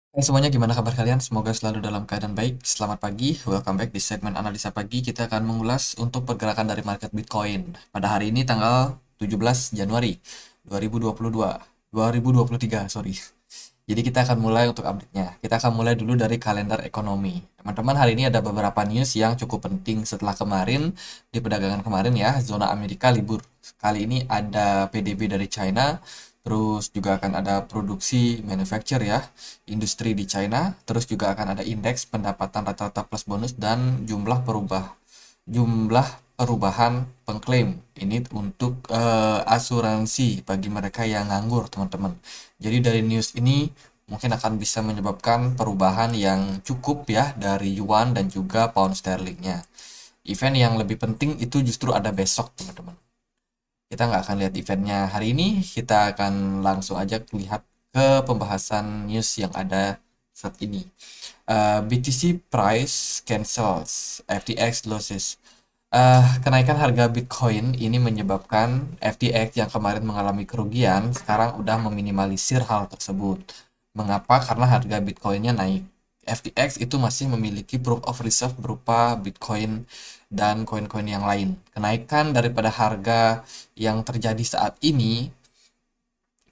Hai semuanya, gimana kabar kalian? Semoga selalu dalam keadaan baik. Selamat pagi, welcome back di segmen analisa pagi. Kita akan mengulas untuk pergerakan dari market Bitcoin pada hari ini tanggal 17 Januari 2022, 2023, sorry. Jadi kita akan mulai untuk update-nya. Kita akan mulai dulu dari kalender ekonomi. Teman-teman, hari ini ada beberapa news yang cukup penting setelah kemarin, di perdagangan kemarin ya, zona Amerika libur. Kali ini ada PDB dari China, terus juga akan ada produksi manufacture ya, industri di China, terus juga akan ada indeks pendapatan rata-rata plus bonus dan jumlah perubahan pengklaim. Ini untuk asuransi bagi mereka yang nganggur, teman-teman. Jadi dari news ini mungkin akan bisa menyebabkan perubahan yang cukup ya dari yuan dan juga pound sterlingnya. Event yang lebih penting itu justru ada besok, teman-teman. Kita nggak akan lihat eventnya hari ini, kita akan langsung aja lihat ke pembahasan news yang ada saat ini. BTC price cancels, FTX losses. Kenaikan harga Bitcoin ini menyebabkan FTX yang kemarin mengalami kerugian sekarang udah meminimalisir hal tersebut. Mengapa? Karena harga Bitcoinnya naik. FTX itu masih memiliki proof of reserve berupa Bitcoin dan koin-koin yang lain. Kenaikan daripada harga yang terjadi saat ini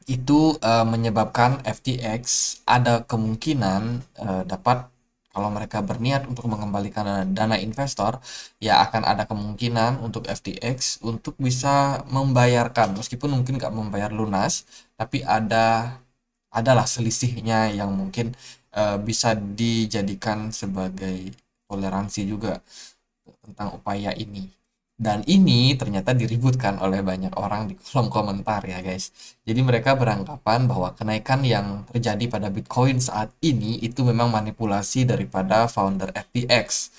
itu menyebabkan FTX ada kemungkinan dapat, kalau mereka berniat untuk mengembalikan dana investor, ya akan ada kemungkinan untuk FTX untuk bisa membayarkan, meskipun mungkin nggak membayar lunas, tapi adalah selisihnya yang mungkin bisa dijadikan sebagai toleransi juga tentang upaya ini. Dan ini ternyata diributkan oleh banyak orang di kolom komentar ya guys. Jadi mereka beranggapan bahwa kenaikan yang terjadi pada Bitcoin saat ini itu memang manipulasi daripada founder FTX.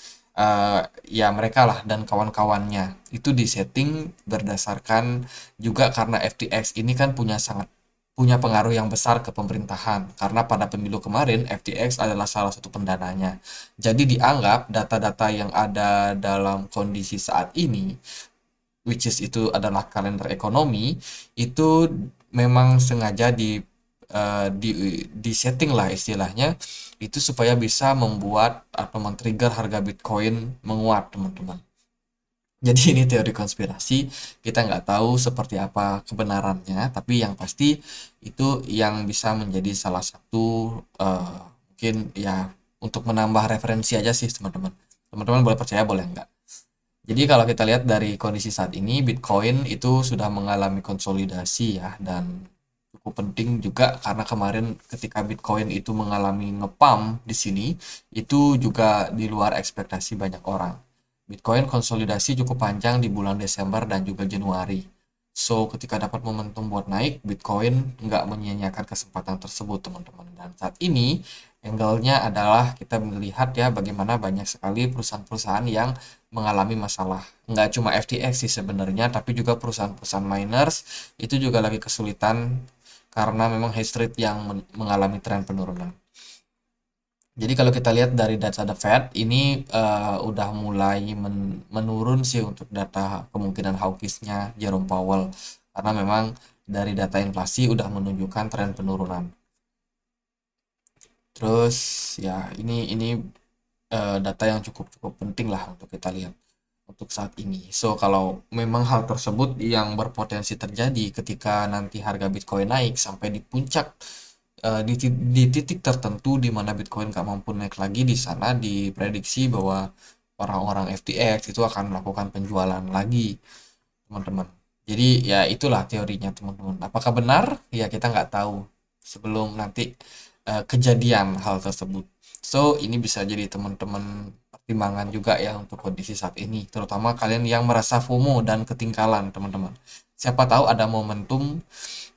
Ya mereka lah dan kawan-kawannya itu disetting berdasarkan juga karena FTX ini kan punya pengaruh yang besar ke pemerintahan karena pada pemilu kemarin FTX adalah salah satu pendananya. Jadi dianggap data-data yang ada dalam kondisi saat ini, which is itu adalah kalender ekonomi, itu memang sengaja di setting lah istilahnya, itu supaya bisa membuat atau men-trigger harga Bitcoin menguat, teman-teman. Jadi ini teori konspirasi, kita nggak tahu seperti apa kebenarannya, tapi yang pasti itu yang bisa menjadi salah satu mungkin ya untuk menambah referensi aja sih, teman-teman. Teman-teman boleh percaya boleh nggak. Jadi kalau kita lihat dari kondisi saat ini, Bitcoin itu sudah mengalami konsolidasi ya, dan cukup penting juga karena kemarin ketika Bitcoin itu mengalami ngepump di sini, itu juga di luar ekspektasi banyak orang. Bitcoin konsolidasi cukup panjang di bulan Desember dan juga Januari. So, ketika dapat momentum buat naik, Bitcoin nggak menyia-nyiakan kesempatan tersebut, teman-teman. Dan saat ini, angle-nya adalah kita melihat ya bagaimana banyak sekali perusahaan-perusahaan yang mengalami masalah. Nggak cuma FTX sih sebenarnya, tapi juga perusahaan-perusahaan miners itu juga lagi kesulitan karena memang hash rate yang mengalami tren penurunan. Jadi kalau kita lihat dari data The Fed ini udah mulai menurun sih untuk data kemungkinan hawkishnya Jerome Powell, karena memang dari data inflasi udah menunjukkan tren penurunan. Terus ya ini data yang cukup cukup penting lah untuk kita lihat untuk saat ini. So kalau memang hal tersebut yang berpotensi terjadi ketika nanti harga Bitcoin naik sampai di puncak, di titik tertentu di mana Bitcoin gak mampu naik lagi, di sana diprediksi bahwa orang-orang FTX itu akan melakukan penjualan lagi, teman-teman. Jadi ya itulah teorinya, teman-teman. Apakah benar? Ya kita nggak tahu sebelum nanti kejadian hal tersebut. So ini bisa jadi teman-teman pertimbangan juga ya untuk kondisi saat ini, terutama kalian yang merasa FOMO dan ketinggalan, teman-teman. Siapa tahu ada momentum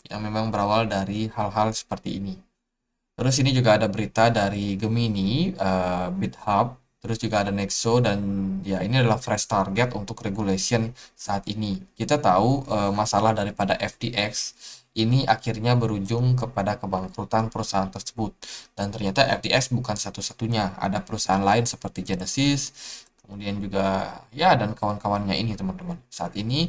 yang memang berawal dari hal-hal seperti ini. Terus ini juga ada berita dari Gemini, BitHub, terus juga ada Nexo, dan ya ini adalah fresh target untuk regulation saat ini. Kita tahu masalah daripada FTX ini akhirnya berujung kepada kebangkrutan perusahaan tersebut. Dan ternyata FTX bukan satu-satunya, ada perusahaan lain seperti Genesis, kemudian juga ya dan kawan-kawannya ini, teman-teman. Saat ini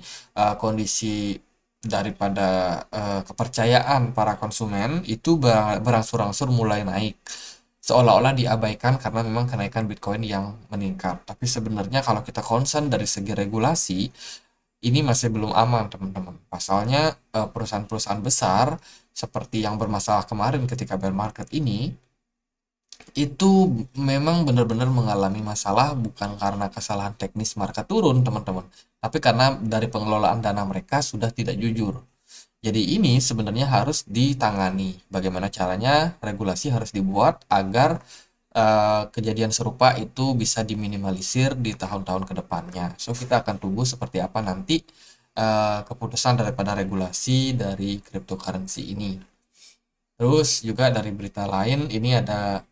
kondisi daripada kepercayaan para konsumen itu berangsur-angsur mulai naik. seolah-olah diabaikan karena memang kenaikan Bitcoin yang meningkat. Tapi sebenarnya kalau kita concern dari segi regulasi, ini masih belum aman, teman-teman. Pasalnya perusahaan-perusahaan besar seperti yang bermasalah kemarin ketika bear market ini itu memang benar-benar mengalami masalah bukan karena kesalahan teknis market turun, teman-teman, tapi karena dari pengelolaan dana mereka sudah tidak jujur. Jadi ini sebenarnya harus ditangani. Bagaimana caranya? Regulasi harus dibuat agar kejadian serupa itu bisa diminimalisir di tahun-tahun ke depannya. So kita akan tunggu seperti apa nanti keputusan daripada regulasi dari cryptocurrency ini. Terus juga dari berita lain, ini ada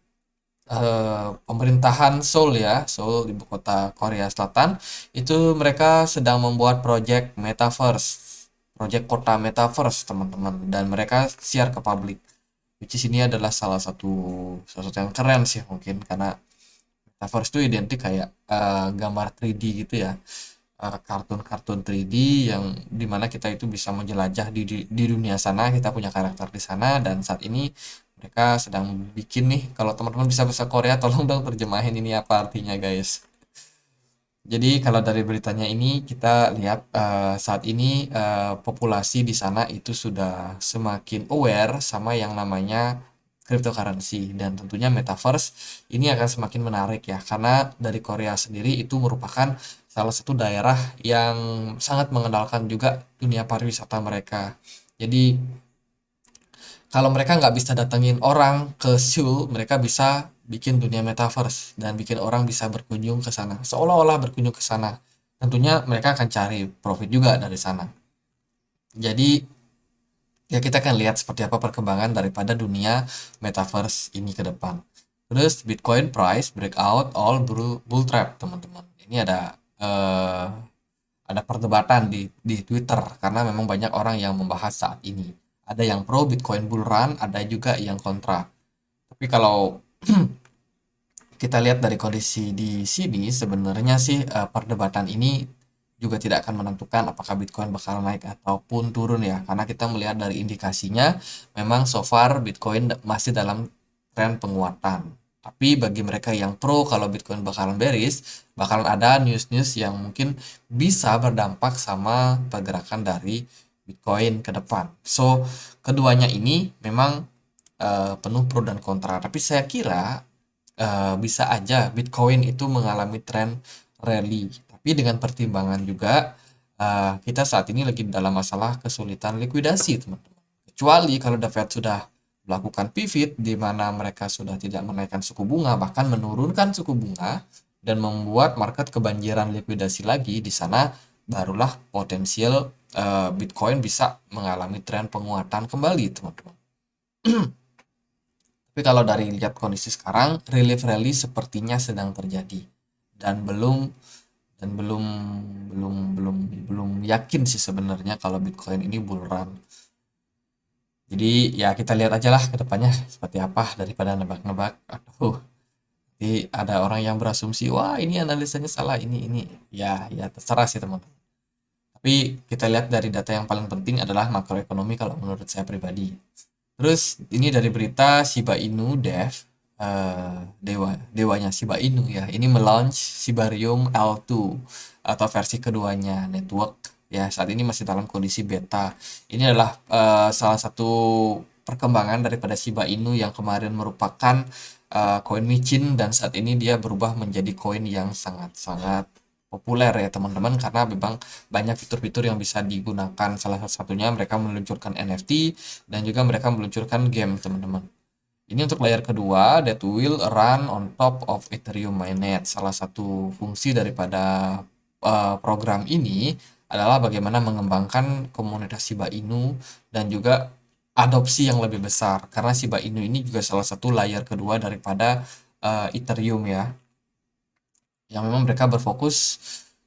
pemerintahan Seoul ya, Seoul ibu kota Korea Selatan, itu mereka sedang membuat project metaverse, project kota metaverse, teman-teman, dan mereka share ke publik. Which is ini adalah salah satu yang keren sih mungkin, karena metaverse itu identik kayak gambar 3D gitu ya, kartun-kartun 3D yang dimana kita itu bisa menjelajah di dunia sana, kita punya karakter di sana, dan saat ini mereka sedang bikin nih. Kalau teman-teman bisa bahasa Korea, tolong dong terjemahin ini apa artinya, guys. Jadi kalau dari beritanya ini kita lihat saat ini populasi di sana itu sudah semakin aware sama yang namanya cryptocurrency, dan tentunya metaverse ini akan semakin menarik ya, karena dari Korea sendiri itu merupakan salah satu daerah yang sangat mengenalkan juga dunia pariwisata mereka. Jadi kalau mereka nggak bisa datengin orang ke Seoul, mereka bisa bikin dunia metaverse dan bikin orang bisa berkunjung ke sana. Seolah-olah berkunjung ke sana. Tentunya mereka akan cari profit juga dari sana. Jadi ya kita akan lihat seperti apa perkembangan daripada dunia metaverse ini ke depan. Terus Bitcoin price breakout all bull trap, teman-teman. Ini ada perdebatan di Twitter karena memang banyak orang yang membahas saat ini. Ada yang pro Bitcoin bull run, ada juga yang kontra. Tapi kalau kita lihat dari kondisi di sini, sebenarnya sih perdebatan ini juga tidak akan menentukan apakah Bitcoin bakal naik ataupun turun ya. Karena kita melihat dari indikasinya, memang so far Bitcoin masih dalam tren penguatan. Tapi bagi mereka yang pro kalau Bitcoin bakalan bearish, bakalan ada news-news yang mungkin bisa berdampak sama pergerakan dari Bitcoin ke depan. So, keduanya ini memang penuh pro dan kontra. Tapi saya kira bisa aja Bitcoin itu mengalami tren rally. Tapi dengan pertimbangan juga kita saat ini lagi dalam masalah kesulitan likuidasi, teman-teman. Kecuali kalau The Fed sudah melakukan pivot di mana mereka sudah tidak menaikkan suku bunga, bahkan menurunkan suku bunga dan membuat market kebanjiran likuidasi lagi, di sana barulah potensial Bitcoin bisa mengalami tren penguatan kembali, teman-teman. Tapi kalau dari lihat kondisi sekarang, relief rally sepertinya sedang terjadi dan belum belum belum belum yakin sih sebenarnya kalau Bitcoin ini bull run. Jadi ya kita lihat aja lah ke depannya seperti apa daripada nebak-nebak. Aduh, nanti ada orang yang berasumsi, wah ini analisanya salah, ini. Ya terserah sih, teman-teman. Tapi kita lihat dari data yang paling penting adalah makroekonomi kalau menurut saya pribadi. Terus ini dari berita Shiba Inu Dev, dewanya Shiba Inu ya. Ini melaunch Shibarium L2 atau versi keduanya network ya. Saat ini masih dalam kondisi beta. Ini adalah salah satu perkembangan daripada Shiba Inu yang kemarin merupakan koin micin, dan saat ini dia berubah menjadi koin yang sangat-sangat populer ya, teman-teman, karena memang banyak fitur-fitur yang bisa digunakan. Salah satunya mereka meluncurkan NFT dan juga mereka meluncurkan game, teman-teman. Ini untuk layer kedua, that will run on top of Ethereum mainnet. Salah satu fungsi daripada program ini adalah bagaimana mengembangkan komunitas Shiba Inu dan juga adopsi yang lebih besar. Karena Shiba Inu ini juga salah satu layer kedua daripada Ethereum ya, yang memang mereka berfokus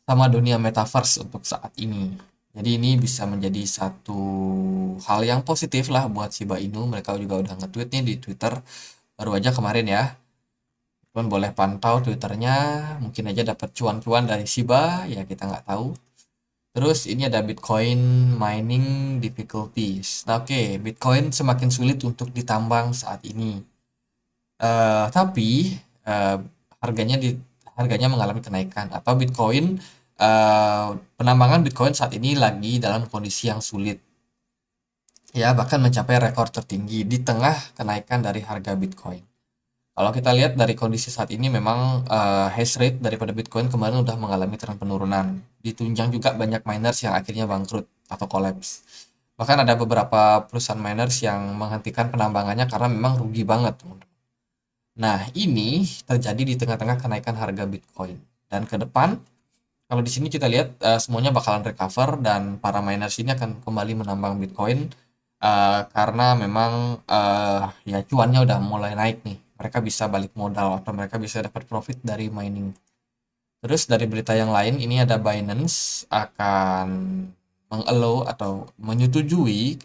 sama dunia metaverse untuk saat ini. Jadi ini bisa menjadi satu hal yang positif lah buat Shiba Inu. Mereka juga udah nge-tweet nih di Twitter baru aja kemarin ya. Teman boleh pantau Twitternya, mungkin aja dapat cuan-cuan dari Shiba, ya kita nggak tahu. Terus ini ada Bitcoin mining difficulties. Nah, oke, Bitcoin semakin sulit untuk ditambang saat ini. Tapi harganya mengalami kenaikan atau Bitcoin penambangan Bitcoin saat ini lagi dalam kondisi yang sulit. Ya, bahkan mencapai rekor tertinggi di tengah kenaikan dari harga Bitcoin. Kalau kita lihat dari kondisi saat ini memang hash rate daripada Bitcoin kemarin udah mengalami tren penurunan. Ditunjang juga banyak miners yang akhirnya bangkrut atau collapse. Bahkan ada beberapa perusahaan miners yang menghentikan penambangannya karena memang rugi banget, teman-teman. Nah, ini terjadi di tengah-tengah kenaikan harga Bitcoin. Dan ke depan, kalau di sini kita lihat semuanya bakalan recover dan para miners ini akan kembali menambang Bitcoin karena memang ya cuannya udah mulai naik nih. Mereka bisa balik modal atau mereka bisa dapat profit dari mining. Terus dari berita yang lain ini ada Binance akan mengallow atau menyetujui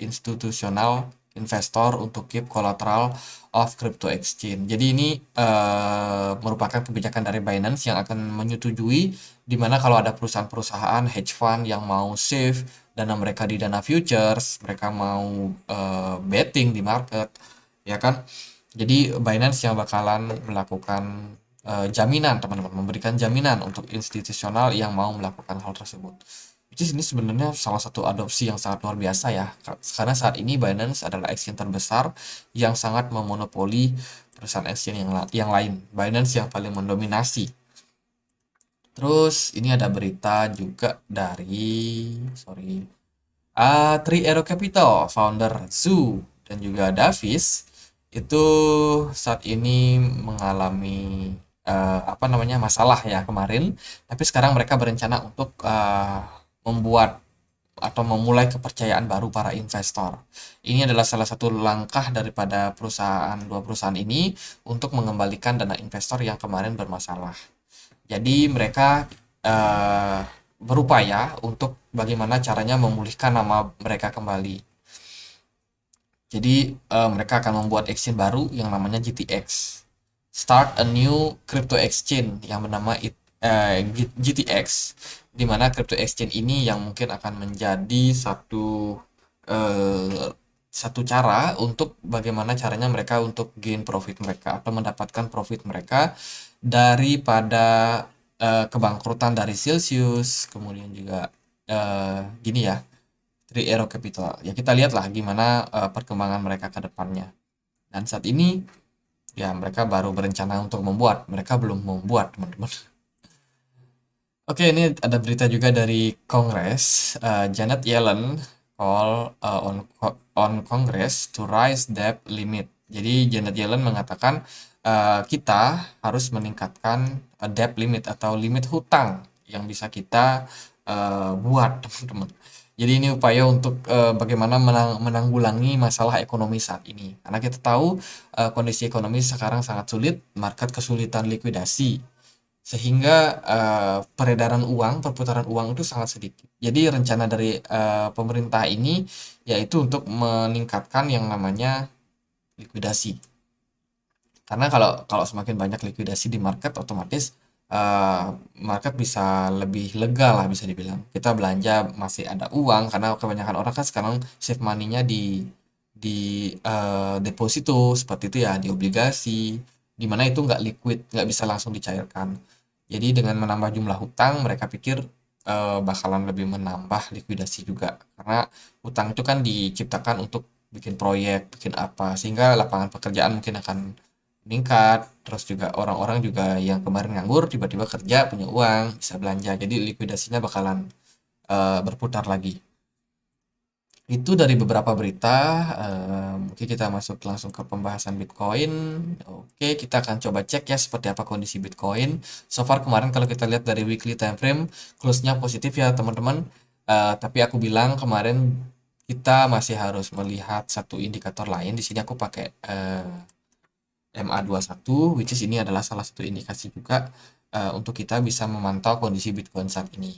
institusional investor untuk keep collateral of crypto exchange. Jadi ini merupakan kebijakan dari Binance yang akan menyetujui di mana kalau ada perusahaan-perusahaan hedge fund yang mau save dana mereka di dana futures, mereka mau betting di market, ya kan? Jadi Binance yang bakalan melakukan jaminan, teman-teman, memberikan jaminan untuk institusional yang mau melakukan hal tersebut. Which is ini sebenarnya salah satu adopsi yang sangat luar biasa ya, karena saat ini Binance adalah exchange terbesar yang sangat memonopoli perusahaan exchange yang lain. Binance yang paling mendominasi. Terus ini ada berita juga dari, Three Arrow Capital, founder Zhu dan juga Davis itu saat ini mengalami apa namanya masalah ya kemarin, tapi sekarang mereka berencana untuk membuat atau memulai kepercayaan baru para investor. Ini adalah salah satu langkah daripada dua perusahaan ini untuk mengembalikan dana investor yang kemarin bermasalah. Jadi mereka eh, berupaya untuk bagaimana caranya memulihkan nama mereka kembali. Jadi mereka akan membuat exchange baru yang namanya GTX. Start a new crypto exchange yang bernama GTX, di mana crypto exchange ini yang mungkin akan menjadi eh, satu cara untuk bagaimana caranya mereka untuk gain profit mereka atau mendapatkan profit mereka daripada kebangkrutan dari Celsius, kemudian juga gini ya, Three Arrow Capital. Ya kita lihatlah gimana perkembangan mereka ke depannya. Dan saat ini ya mereka baru berencana untuk membuat, mereka belum membuat, teman-teman. Oke, ini ada berita juga dari Kongres. Janet Yellen call on Congress to raise debt limit. Jadi Janet Yellen mengatakan kita harus meningkatkan debt limit atau limit hutang yang bisa kita buat, teman-teman. Jadi ini upaya untuk bagaimana menanggulangi masalah ekonomi saat ini. Karena kita tahu kondisi ekonomi sekarang sangat sulit, market kesulitan likuidasi sehingga peredaran uang, perputaran uang itu sangat sedikit. Jadi rencana dari pemerintah ini yaitu untuk meningkatkan yang namanya likuidasi. Karena kalau kalau semakin banyak likuidasi di market, otomatis eh, market bisa lebih lega lah bisa dibilang. Kita belanja masih ada uang karena kebanyakan orang kan sekarang save money-nya di deposito seperti itu ya, di obligasi, di mana itu nggak liquid, nggak bisa langsung dicairkan. Jadi dengan menambah jumlah hutang, mereka pikir bakalan lebih menambah likuidasi juga. Karena hutang itu kan diciptakan untuk bikin proyek, bikin apa, sehingga lapangan pekerjaan mungkin akan meningkat. Terus juga orang-orang juga yang kemarin nganggur tiba-tiba kerja, punya uang, bisa belanja. Jadi likuidasinya bakalan berputar lagi. Itu dari beberapa berita, mungkin kita masuk langsung ke pembahasan Bitcoin. Oke, kita akan coba cek ya seperti apa kondisi Bitcoin. So far kemarin kalau kita lihat dari weekly time frame, close-nya positif ya teman-teman. Tapi aku bilang kemarin kita masih harus melihat satu indikator lain. Di sini aku pakai MA21, which is ini adalah salah satu indikasi juga untuk kita bisa memantau kondisi Bitcoin saat ini.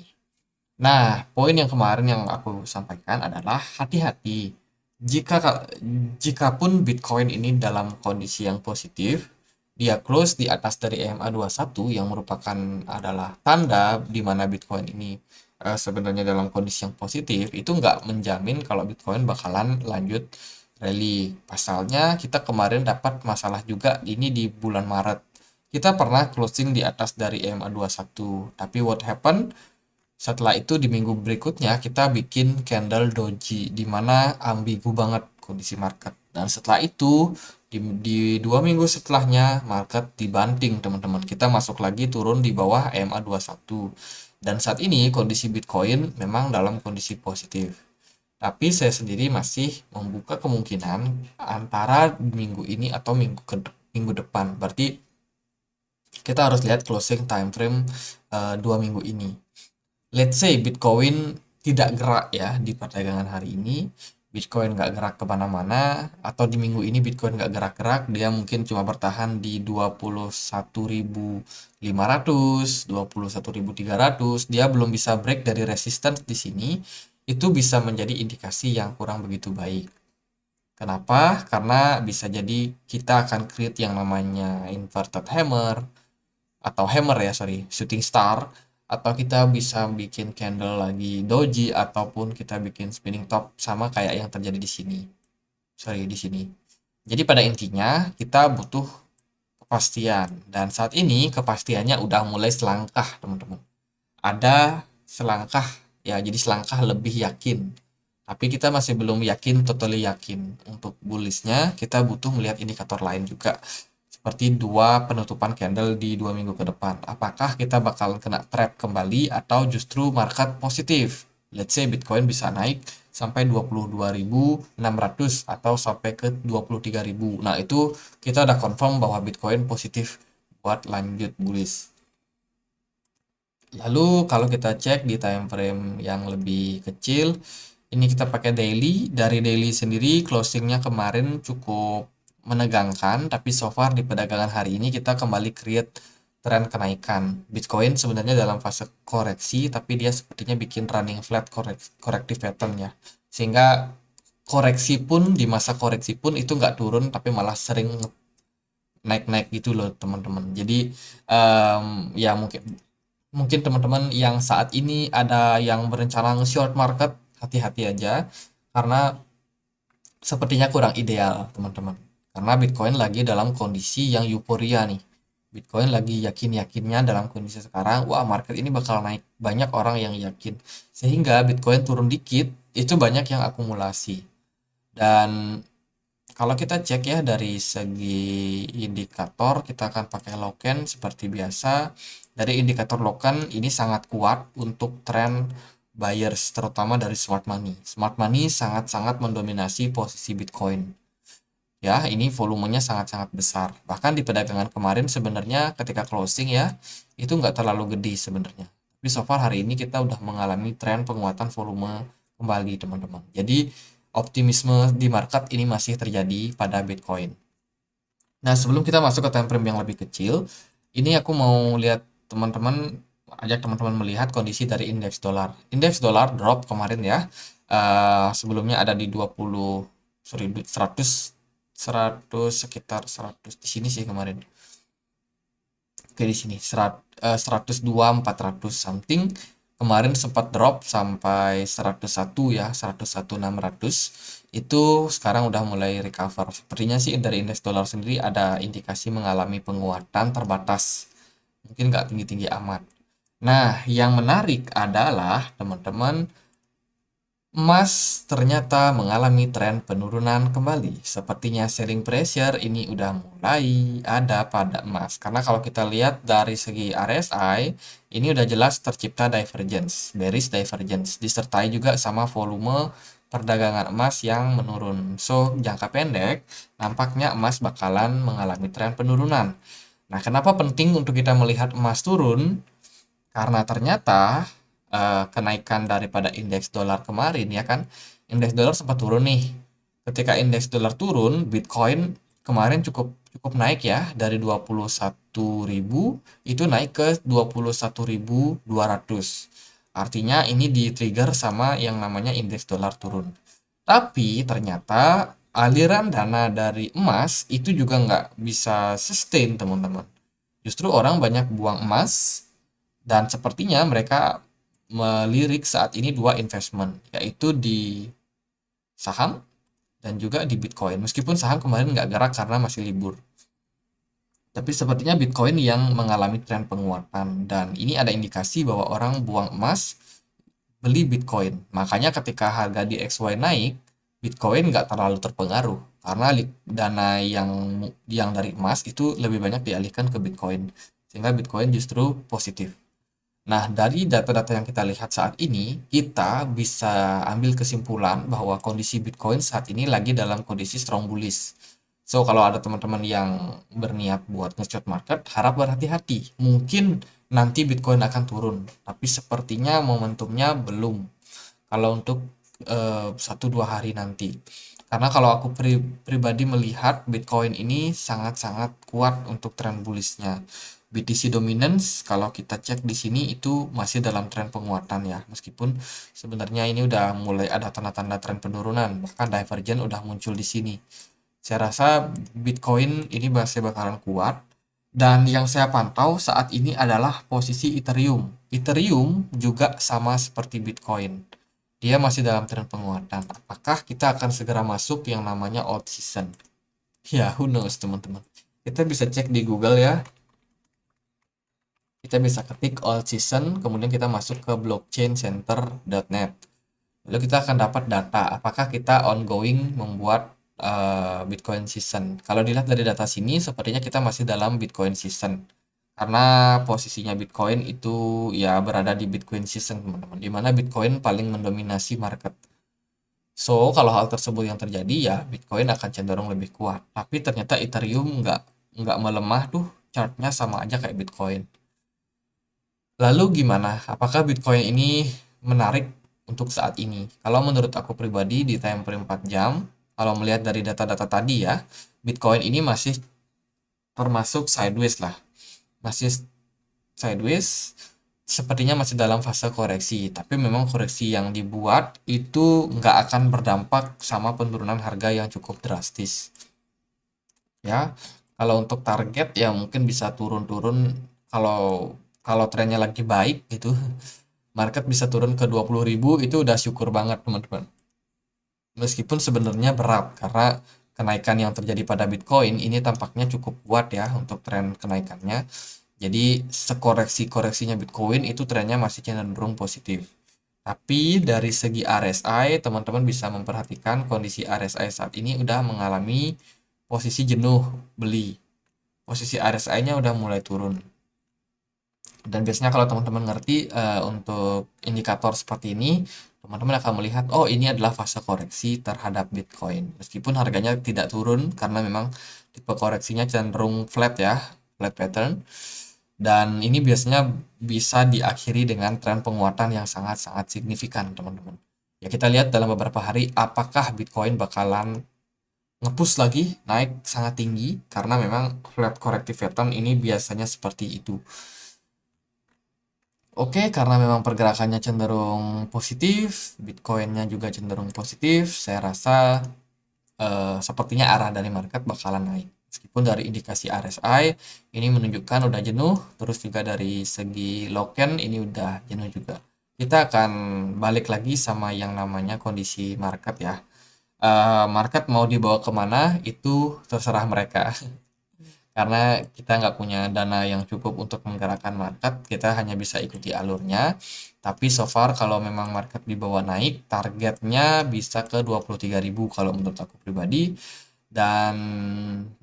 Nah, poin yang kemarin yang aku sampaikan adalah hati-hati. Jika jika pun Bitcoin ini dalam kondisi yang positif, dia close di atas dari EMA21 yang merupakan adalah tanda di mana Bitcoin ini sebenarnya dalam kondisi yang positif, itu nggak menjamin kalau Bitcoin bakalan lanjut rally. Pasalnya kita kemarin dapat masalah juga ini di bulan Maret. Kita pernah closing di atas dari EMA 21, tapi what happened? Setelah itu di minggu berikutnya kita bikin candle doji di mana ambigu banget kondisi market. Dan setelah itu di 2 minggu setelahnya market dibanting teman-teman. Kita masuk lagi turun di bawah EMA 21. Dan saat ini kondisi Bitcoin memang dalam kondisi positif. Tapi saya sendiri masih membuka kemungkinan antara minggu ini atau minggu depan. Berarti kita harus lihat closing time frame 2 minggu ini. Let's say Bitcoin tidak gerak ya di perdagangan hari ini, Bitcoin nggak gerak kemana-mana, atau di minggu ini Bitcoin nggak gerak-gerak, dia mungkin cuma bertahan di 21.500, 21.300, dia belum bisa break dari resistance di sini, itu bisa menjadi indikasi yang kurang begitu baik. Kenapa? Karena bisa jadi kita akan create yang namanya inverted hammer, atau hammer ya, sorry, shooting star, atau kita bisa bikin candle lagi doji, ataupun kita bikin spinning top sama kayak yang terjadi di sini. Sorry, di sini. Jadi pada intinya kita butuh kepastian, dan saat ini kepastiannya udah mulai selangkah, teman-teman. Ada selangkah ya, jadi selangkah lebih yakin. Tapi kita masih belum yakin, totally yakin. Untuk bullishnya kita butuh melihat indikator lain juga, seperti dua penutupan candle di 2 minggu ke depan. Apakah kita bakal kena trap kembali atau justru market positif? Let's say Bitcoin bisa naik sampai 22.600 atau sampai ke 23.000. Nah, itu kita udah confirm bahwa Bitcoin positif buat lanjut bullish. Lalu kalau kita cek di time frame yang lebih kecil, ini kita pakai daily. Dari daily sendiri closingnya kemarin cukup menegangkan, tapi so far di perdagangan hari ini kita kembali create tren kenaikan. Bitcoin sebenarnya dalam fase koreksi, tapi dia sepertinya bikin running flat corrective pattern ya. Sehingga koreksi pun, di masa koreksi pun itu nggak turun, tapi malah sering naik-naik gitu loh teman-teman. Jadi ya mungkin mungkin teman-teman yang saat ini ada yang berencana nge-short market, hati-hati aja karena sepertinya kurang ideal, teman-teman. Karena Bitcoin lagi dalam kondisi yang euforia nih. Bitcoin lagi yakin-yakinnya dalam kondisi sekarang, wah market ini bakal naik. Banyak orang yang yakin. Sehingga Bitcoin turun dikit, itu banyak yang akumulasi. Dan kalau kita cek ya dari segi indikator, kita akan pakai Loken seperti biasa. Dari indikator Loken ini sangat kuat untuk tren buyers, terutama dari smart money. Smart money sangat-sangat mendominasi posisi Bitcoin. Ya, ini volumenya sangat-sangat besar. Bahkan di perdagangan kemarin sebenarnya ketika closing ya, itu nggak terlalu gede sebenarnya. Tapi so far hari ini kita udah mengalami tren penguatan volume kembali, teman-teman. Jadi optimisme di market ini masih terjadi pada Bitcoin. Nah, sebelum kita masuk ke time frame yang lebih kecil, ini aku mau lihat teman-teman, ajak teman-teman melihat kondisi dari indeks dolar. Indeks dolar drop kemarin ya. Sebelumnya ada di 20, sorry, 100 sekitar 100 di sini sih kemarin. Oke, di sini 102.400 something. Kemarin sempat drop sampai 101 ya, 101.600. Itu sekarang udah mulai recover. Sepertinya sih dari indeks dolar sendiri ada indikasi mengalami penguatan terbatas. Mungkin nggak tinggi-tinggi amat. Nah, yang menarik adalah teman-teman, emas ternyata mengalami tren penurunan kembali. Sepertinya selling pressure ini udah mulai ada pada emas. Karena kalau kita lihat dari segi RSI, ini udah jelas tercipta divergence, bearish divergence, disertai juga sama volume perdagangan emas yang menurun. So, jangka pendek, nampaknya emas bakalan mengalami tren penurunan. Nah, kenapa penting untuk kita melihat emas turun? Karena ternyata kenaikan daripada indeks dolar kemarin ya kan, indeks dolar sempat turun nih. Ketika indeks dolar turun, Bitcoin kemarin cukup cukup naik ya, dari 21.000 itu naik ke 21.200. Artinya ini di-trigger sama yang namanya indeks dolar turun. Tapi ternyata aliran dana dari emas itu juga nggak bisa sustain, teman-teman. Justru orang banyak buang emas, dan sepertinya mereka melirik saat ini dua investment, yaitu di saham dan juga di Bitcoin. Meskipun saham kemarin nggak gerak karena masih libur. Tapi sepertinya Bitcoin yang mengalami tren penguatan dan ini ada indikasi bahwa orang buang emas beli Bitcoin. Makanya ketika harga di XY naik, Bitcoin nggak terlalu terpengaruh karena dana yang dari emas itu lebih banyak dialihkan ke Bitcoin. Sehingga Bitcoin justru positif. Nah, dari data-data yang kita lihat saat ini, kita bisa ambil kesimpulan bahwa kondisi Bitcoin saat ini lagi dalam kondisi strong bullish. So, kalau ada teman-teman yang berniat buat nge-short market, harap berhati-hati. Mungkin nanti Bitcoin akan turun, tapi sepertinya momentumnya belum. Kalau untuk 1-2 hari nanti. Karena kalau aku pribadi melihat Bitcoin ini sangat-sangat kuat untuk tren bullishnya. BTC dominance kalau kita cek di sini itu masih dalam tren penguatan ya. Meskipun sebenarnya ini udah mulai ada tanda-tanda tren penurunan, bahkan divergent udah muncul di sini. Saya rasa Bitcoin ini masih bakalan kuat. Dan yang saya pantau saat ini adalah posisi Ethereum. Ethereum juga sama seperti Bitcoin. Dia masih dalam tren penguatan. Apakah kita akan segera masuk yang namanya old season? Ya, who knows teman-teman. Kita bisa cek di Google ya. Kita bisa ketik old season, kemudian kita masuk ke blockchaincenter.net. Lalu kita akan dapat data, apakah kita ongoing membuat Bitcoin season. Kalau dilihat dari data sini, sepertinya kita masih dalam Bitcoin season. Karena posisinya Bitcoin itu ya berada di Bitcoin season, teman-teman. Di mana Bitcoin paling mendominasi market. So, kalau hal tersebut yang terjadi, ya Bitcoin akan cenderung lebih kuat. Tapi ternyata Ethereum nggak melemah tuh, chartnya sama aja kayak Bitcoin. Lalu gimana? Apakah Bitcoin ini menarik untuk saat ini? Kalau menurut aku pribadi di time frame 4 jam, kalau melihat dari data-data tadi ya, Bitcoin ini masih termasuk sideways lah. Masih sideways, sepertinya masih dalam fase koreksi. Tapi memang koreksi yang dibuat itu nggak akan berdampak sama penurunan harga yang cukup drastis. Ya, kalau untuk target ya mungkin bisa turun-turun kalau kalau trennya lagi baik gitu. Market bisa turun ke 20.000 itu udah syukur banget teman-teman. Meskipun sebenarnya berat karena kenaikan yang terjadi pada Bitcoin ini tampaknya cukup kuat ya untuk tren kenaikannya. Jadi sekoreksi-koreksinya Bitcoin itu trennya masih cenderung positif. Tapi dari segi RSI teman-teman bisa memperhatikan kondisi RSI saat ini udah mengalami posisi jenuh beli. Posisi RSI-nya udah mulai turun. Dan biasanya kalau teman-teman ngerti untuk indikator seperti ini, teman-teman akan melihat, oh ini adalah fase koreksi terhadap Bitcoin. Meskipun harganya tidak turun karena memang tipe koreksinya cenderung flat ya, flat pattern. Dan ini biasanya bisa diakhiri dengan tren penguatan yang sangat-sangat signifikan, teman-teman. Ya kita lihat dalam beberapa hari apakah Bitcoin bakalan nge-push lagi naik sangat tinggi karena memang flat corrective pattern ini biasanya seperti itu. Oke, karena memang pergerakannya cenderung positif, Bitcoin-nya juga cenderung positif, saya rasa sepertinya arah dari market bakalan naik. Meskipun dari indikasi RSI ini menunjukkan udah jenuh, terus juga dari segi Loken ini udah jenuh juga. Kita akan balik lagi sama yang namanya kondisi market ya. Market mau dibawa kemana itu terserah mereka. Karena kita nggak punya dana yang cukup untuk menggerakkan market, kita hanya bisa ikuti alurnya. Tapi so far kalau memang market dibawa naik, targetnya bisa ke 23.000 kalau menurut aku pribadi. Dan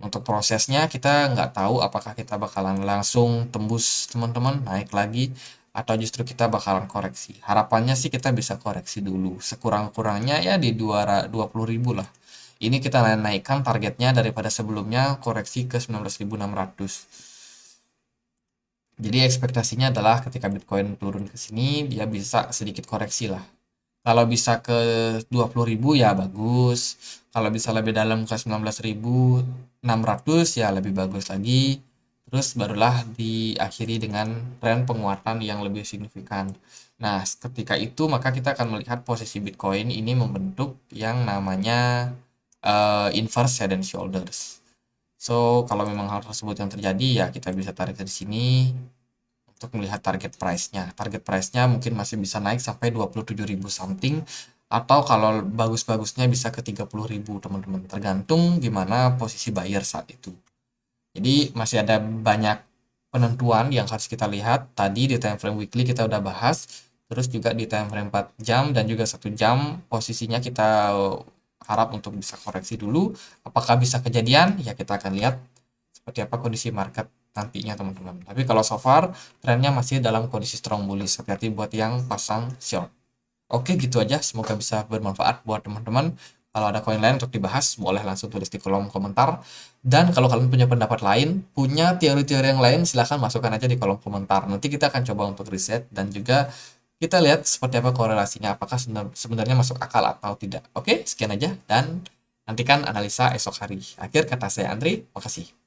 untuk prosesnya kita nggak tahu apakah kita bakalan langsung tembus teman-teman naik lagi atau justru kita bakalan koreksi. Harapannya sih kita bisa koreksi dulu. Sekurang-kurangnya ya di 20.000 lah. Ini kita naikkan targetnya daripada sebelumnya koreksi ke 19.600. Jadi ekspektasinya adalah ketika Bitcoin turun ke sini, dia bisa sedikit koreksi lah. Kalau bisa ke 20.000 ya bagus. Kalau bisa lebih dalam ke 19.600 ya lebih bagus lagi. Terus barulah diakhiri dengan tren penguatan yang lebih signifikan. Nah, ketika itu maka kita akan melihat posisi Bitcoin ini membentuk yang namanya inverse head and shoulders. So, kalau memang hal tersebut yang terjadi ya kita bisa tarik dari sini untuk melihat target price-nya. Target price-nya mungkin masih bisa naik sampai 27.000 something atau kalau bagus-bagusnya bisa ke 30.000 teman-teman, tergantung gimana posisi buyer saat itu. Jadi masih ada banyak penentuan yang harus kita lihat. Tadi di time frame weekly kita udah bahas, terus juga di time frame 4 jam dan juga 1 jam posisinya kita harap untuk bisa koreksi dulu. Apakah bisa kejadian? Ya kita akan lihat seperti apa kondisi market nantinya teman-teman. Tapi kalau so far trennya masih dalam kondisi strong bullish. Hati-hati buat yang pasang short. Oke, gitu aja. Semoga bisa bermanfaat buat teman-teman. Kalau ada koin lain untuk dibahas, boleh langsung tulis di kolom komentar. Dan kalau kalian punya pendapat lain, punya teori-teori yang lain, silahkan masukkan aja di kolom komentar. Nanti kita akan coba untuk riset dan juga kita lihat seperti apa korelasinya, apakah sebenarnya masuk akal atau tidak. Oke, sekian aja dan nantikan analisa esok hari. Akhir kata saya Andri, makasih.